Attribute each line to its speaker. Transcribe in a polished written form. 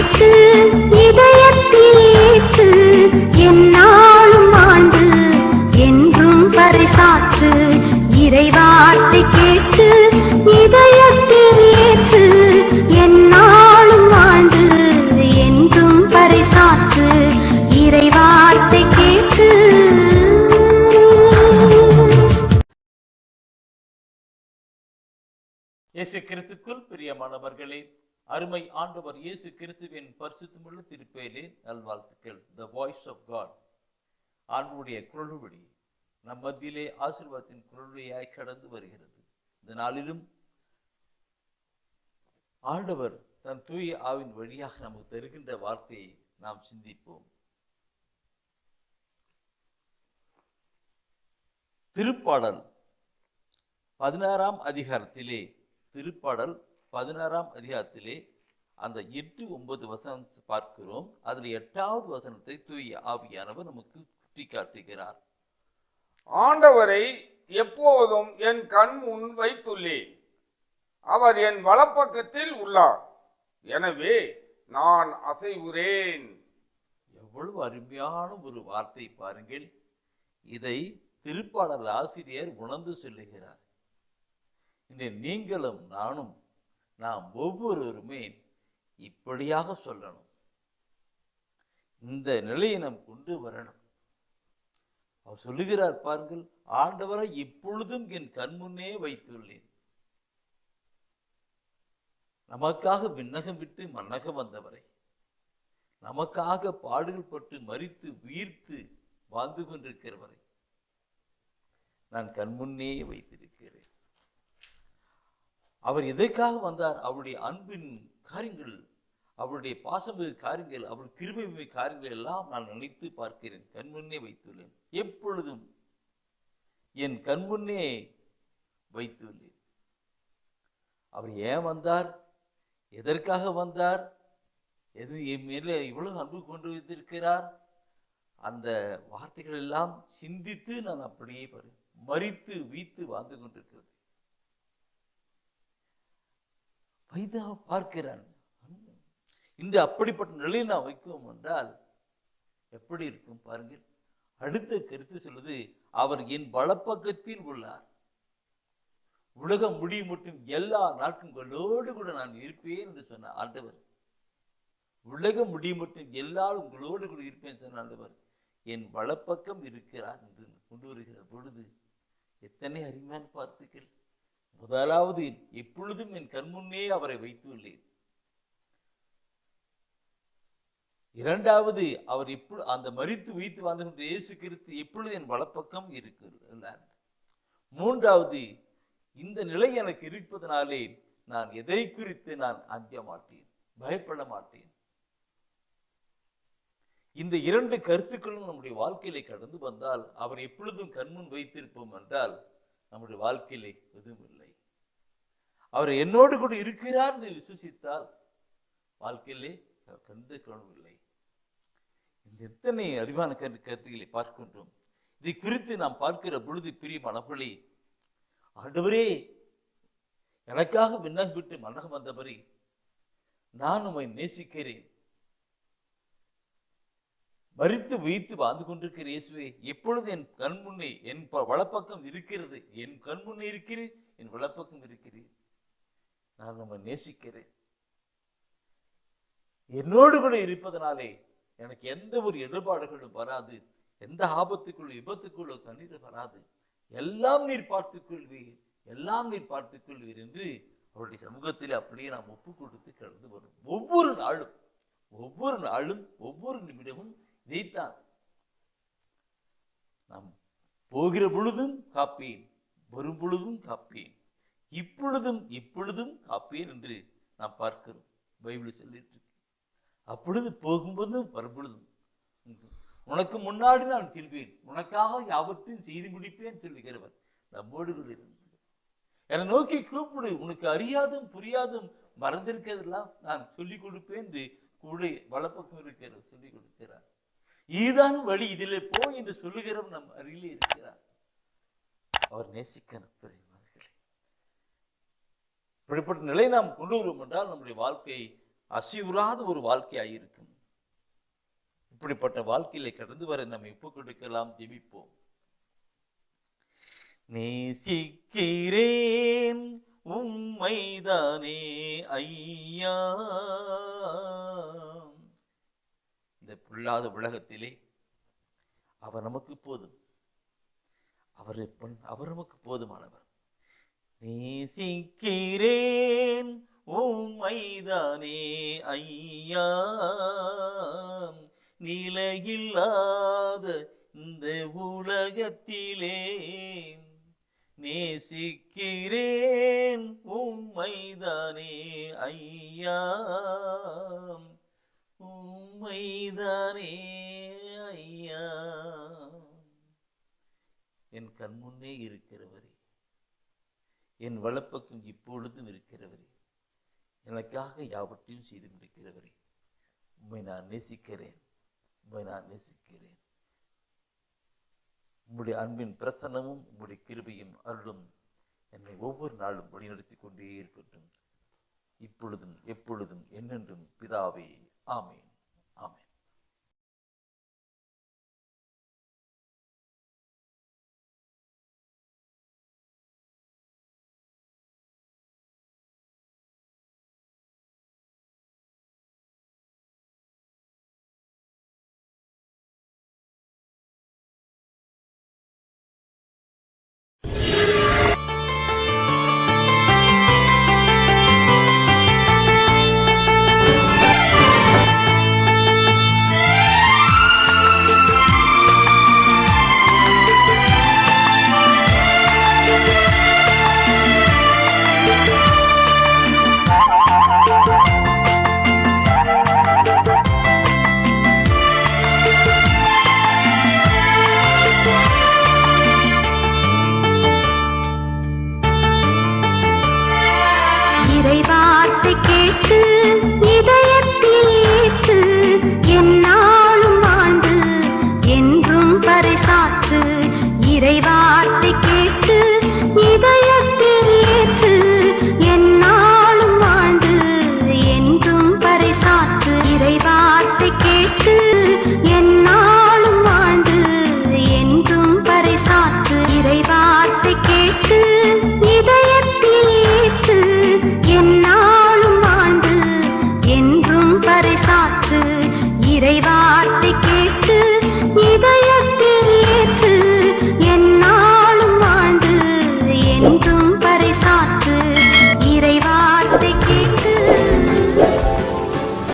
Speaker 1: கேட்டு இதயத்தில் ஏற்று என்னாலும் ஆண்டு என்றும் பரிசாற்று இறைவார்த்தை கேட்டு இதயத்தில் ஏற்று என்னாலும் ஆண்டு என்றும் பரிசாற்று இறைவார்த்தை கேட்டு.
Speaker 2: இயேசு கிறிஸ்துக்குள் பிரியமானவர்களே, அருமை ஆண்டவர் இயேசு கிறிஸ்துவின் பரிசுத்தமுள்ள திருப்பெயரிலே நல்வாழ்த்துக்கள். த வாய்ஸ் ஆஃப் காட், ஆண்டவருடைய குரல்வழி நம் மத்தியிலே ஆசீர்வாதத்தின் குரல்வழியாய் கடந்து வருகிறது. இந்த நாளிலும் ஆண்டவர் தன் தூய ஆவின் வழியாக நமக்கு தருகின்ற வார்த்தையை நாம் சிந்திப்போம். திருப்பாடல் 16ஆம் அதிகாரத்திலே திருப்பாடல் 16ஆம் அதிகாரத்திலே அந்த 8-9 வசனம் பார்க்கிறோம். அதில் 8வது வசனத்தை தூய ஆவியானவர் நமக்கு சுட்டிக்காட்டுகிறார்.
Speaker 3: ஆண்டவரை எப்போதும் என் கண் முன் வைத்துள்ளேன், அவர் என் வலப்பக்கத்தில் உள்ளார், எனவே நான் அசைவுறேன்.
Speaker 2: எவ்வளவு அருமையான ஒரு வார்த்தை பாருங்கள். இதை திருப்பாடல் ஆசிரியர் உணர்ந்து சொல்லுகிறார். இன்று நீங்களும் நானும் நாம் ஒவ்வொருவருமே இப்படியாக சொல்லணும். இந்த நிலையை நாம் கொண்டு வரணும். அவர் சொல்லுகிறார் பாருங்கள், ஆண்டவரை இப்பொழுதும் என் கண்முன்னே வைத்துள்ளேன். நமக்காக விண்ணகம் விட்டு மன்னகம் வந்தவரை, நமக்காக பாடுகள் பட்டு மரித்து உயிர்த்து வாழ்ந்து கொண்டிருக்கிறவரை நான் கண்முன்னே வைத்திருக்கிறேன். அவர் எதற்காக வந்தார்? அவருடைய அன்பின் காரியங்கள், அவருடைய பாசமிகு காரியங்கள், அவருடைய கிருபை காரியங்கள் எல்லாம் நான் நினைத்து பார்க்கிறேன். கண்முன்னே வைத்துள்ளேன், எப்பொழுதும் என் கண்முன்னே வைத்துள்ளேன். அவர் ஏன் வந்தார்? எதற்காக வந்தார்? என் மேலே இவ்வளவு அன்பு கொண்டு வைத்திருக்கிறார்? அந்த வார்த்தைகள் எல்லாம் சிந்தித்து நான் அப்படியே மரித்து வீத்து வாழ்ந்து கொண்டிருக்கிறது பார்க்கிறான். இன்று அப்படிப்பட்ட நிலையை நான் வைக்கும் என்றால் எப்படி இருக்கும் பாருங்கள். அடுத்த கருத்து சொல்லுது, அவர் என் வலப்பக்கத்தில் உள்ளார், உலகம் முடியும் மட்டும் எல்லா நாட்களோடு கூட நான் இருப்பேன் என்று சொன்ன ஆண்டவர். உலகம் முடியும் மட்டும் எல்லாரும் உங்களோடு கூட இருப்பேன் சொன்ன ஆண்டவர் என் வலப்பக்கம் இருக்கிறார் என்று கொண்டு வருகிற பொழுது எத்தனை அருமையான பார்த்துக்கள். முதலாவது, எப்பொழுதும் என் கண்முன்னே அவரை வைத்துள்ளேன். இரண்டாவது, அவர் அந்த மரித்து வைத்து வாழ்ந்து கொண்ட இயேசு கிறிஸ்து எப்பொழுது என் வலப்பக்கம் இருக்கிறார். மூன்றாவது, இந்த நிலை எனக்கு இருப்பதனாலே நான் எதை குறித்து நான் அஞ்ச மாட்டேன், பயப்பட மாட்டேன். இந்த இரண்டு கருத்துக்களும் நம்முடைய வாழ்க்கையிலே கடந்து வந்தால், அவர் எப்பொழுதும் கண்முன் வைத்திருப்போம் என்றால் நம்முடைய வாழ்க்கையிலே எதுவும் இல்லை. அவர் என்னோடு கூட இருக்கிறார் என்று விசுவசித்தால் வாழ்க்கையிலே கண்டு காணவில்லை. இந்த எத்தனை அறிவான கருத்துக்களை பார்க்கின்றோம். இதை குறித்து நாம் பார்க்கிற பொழுது பிரியமானவர்களே, ஆண்டவரே எனக்காக விண்ணகம் விட்டு மன்னகம் வந்தவரே, நான் உம்மை நேசிக்கிறேன், மரித்து வைத்து வாழ்ந்து கொண்டிருக்கிற இயேசுவே, எப்பொழுது என் கண் முன்னே என் வலப்பக்கம் இருக்கிறது, என் கண் முன்னே இருக்கிறேன், என் வலப்பக்கம் இருக்கிறேன், நான் உம்மை நேசிக்கிறேன். என்னோடு கூட இருப்பதனாலே எனக்கு எந்த ஒரு இடர்பாடுகளும் வராது, எந்த ஆபத்துக்குள்ள விபத்துக்குள்ள கண்ணீர் வராது, எல்லாம் நீர் பார்த்துக் கொள்வீர், எல்லாம் நீர் பார்த்துக் கொள்வீர் என்று அவருடைய சமூகத்தில் அப்படியே நாம் ஒப்பு கொடுத்து கடந்து வரும். ஒவ்வொரு நாளும் ஒவ்வொரு நிமிடமும் இதைத்தான் நாம் போகிற பொழுதும் காப்பேன், வரும் பொழுதும் காப்பேன், இப்பொழுதும் காப்பேன் என்று நாம் பார்க்கிறோம். பைபிள் சொல்லிட்டு அப்பொழுது போகும்போதும் வரும்பொழுதும் உனக்கு முன்னாடி நான் செல்வேன், உனக்காக யாவற்றையும் செய்து முடிப்பேன் சொல்லுகிறவர் நம்மோடு கூட இருந்து என்னை நோக்கி கூப்பிடு, உனக்கு அறியாதும் புரியாதும் மறந்திருக்கிறதெல்லாம் நான் சொல்லிக் கொடுப்பேன் என்று கூட வலப்பக்கம் இருக்கிற சொல்லிக் கொடுக்கிறார். இதுதான் வழி, இதிலே போ என்று சொல்லுகிறவர் நம் அருகிலே இருக்கிறார். அவர் நேசிக்கணும். இப்படிப்பட்ட நிலை நாம் கொண்டு வருவோம் என்றால் நம்முடைய வாழ்க்கை அசைவுறாத ஒரு வாழ்க்கையாயிருக்கும். இப்படிப்பட்ட வாழ்க்கையில கடந்து வர நம்மை ஒப்புக் கொடுக்கலாம். ஜெபிப்போம். நேசிக்கிறேன் உம்மைதானே ஐயா. இந்த பொல்லாத உலகத்திலே அவர் நமக்கு போதும். அவர் நமக்கு போதுமானவர். நேசிக்கிறேன் உம்மைதானே ஐயா. நிலையில்லாத இந்த உலகத்திலே நேசிக்கிறேன் உம்மைதானே ஐயா. உம்மைதானே ஐயா. என் கண்முன்னே இருக்கிறவரே, என் வலப்பக்கம் இப்பொழுதும் இருக்கிறவரே, எனக்காக யாவற்றையும் செய்து முடிக்கிறவரே, உம்மை நான் நேசிக்கிறேன். உம்மை நான் நேசிக்கிறேன். உம்முடைய அன்பின் பிரசன்னமும் உம்முடைய கிருபையும் அருளும் என்னை ஒவ்வொரு நாளும் வழிநடத்தி கொண்டே இருக்கட்டும், இப்பொழுதும் எப்பொழுதும் என்னென்றும் பிதாவே. ஆமேன். ஆமேன்.